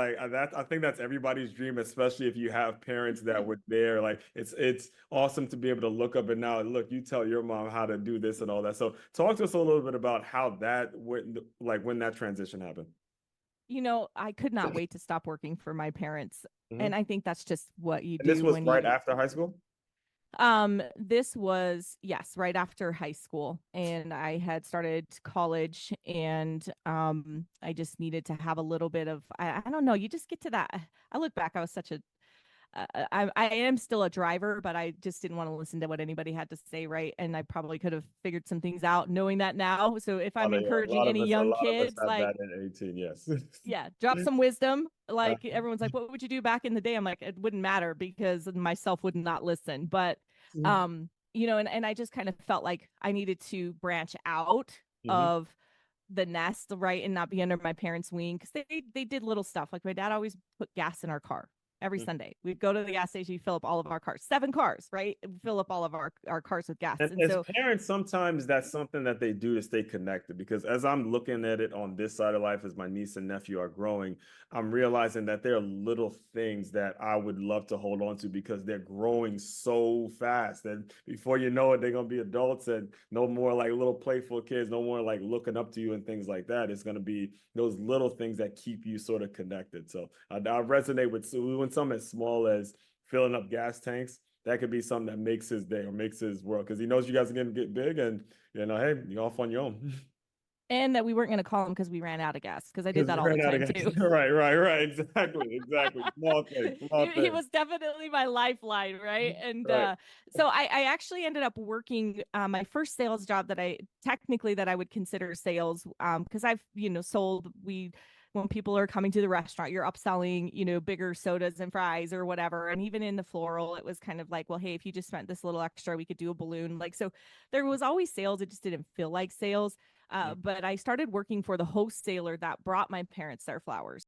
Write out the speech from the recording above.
Like that, I think that's everybody's dream, especially if you have parents that were there. Like it's awesome to be able to look up and now look, you tell your mom how to do this and all that. So talk to us a little bit about how that went, like when that transition happened. I could not wait to stop working for my parents. And Mhm. I think that's just what you And this do was when right you after high school? this was, yes, right after high school, and I had started college, and I just needed to have a little bit of I don't know, you just get to that. I look back, I was such a I am still a driver, but I just didn't want to listen to what anybody had to say, right? And I probably could have figured some things out knowing that now. So if I'm encouraging any A young lot of us kids, have like, that at 18, yes. yeah, drop some wisdom. Uh, Like everyone's like, what would you do back in the day? I'm like, it wouldn't matter because myself would not listen. But and I just kind of felt like I needed to branch out mhm. of the nest, right, and not be under my parents' wing because they did little stuff. Like my dad always put gas in our car every Sunday. We'd go to the gas station, fill up all of our cars, 7 cars, right? Fill up all of our cars with gas. And And as so parents, sometimes that's something that they do to stay connected. Because as I'm looking at it on this side of life, as my niece and nephew are growing, I'm realizing that there are little things that I would love to hold on to because they're growing so fast. And before you know it, they're going to be adults and no more like little playful kids, no more like looking up to you and things like that. It's going to be those little things that keep you sort of connected. So I resonate with when something as small as filling up gas tanks that could be something that makes his day or makes his world because he knows you guys are going to get big and hey, you're off on your own. and that we weren't going to call him because we ran out of gas because I did Because that you all the ran out time of gas. too. Right. Exactly. Small thing, small He thing. was definitely my lifeline, right? And Right. so I actually ended up working my first sales job that I would consider sales because I've sold we when people are coming to the restaurant, you're upselling, bigger sodas and fries or whatever. And even in the floral, it was kind of like, well, hey, if you just spent this little extra, we could do a balloon. Like, so there was always sales. It just didn't feel like sales. But I started working for the wholesaler that brought my parents their flowers.